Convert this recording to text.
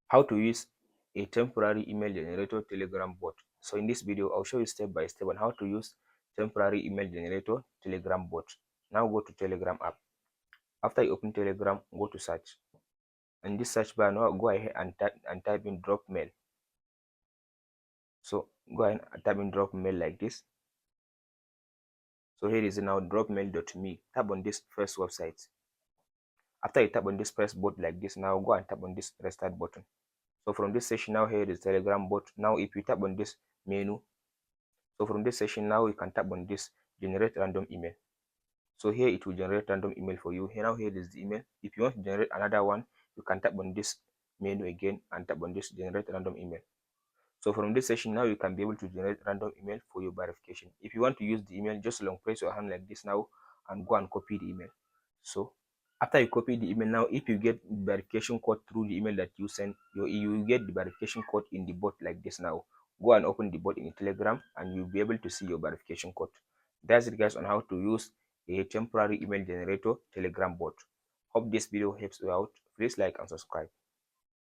How to use a temporary email generator Telegram bot. So in this video, I'll show you step by step on how to use temporary email generator Telegram bot. Now go to Telegram app. After you open Telegram, go to search. In this search bar, now go ahead and type in drop mail. So go ahead and type in drop mail like this. So here is now dropmail.me. Tap on this first website. After you tap on this first bot like this, now go and tap on this restart button. So from this session now, here is Telegram bot. Now if you tap on this menu, so from this session now you can tap on this generate random email. So here it will generate random email for you. Here is the email. If you want to generate another one, you can tap on this menu again and tap on this generate random email. So from this session now you can be able to generate random email for your verification. If you want to use the email, just long press your hand like this now and go and copy the email. So after you copy the email now, if you get verification code through the email that you send, you get the verification code in the bot like this now. Go and open the bot in Telegram and you'll be able to see your verification code. That's it guys on how to use a temporary email generator Telegram bot. Hope this video helps you out. Please like and subscribe.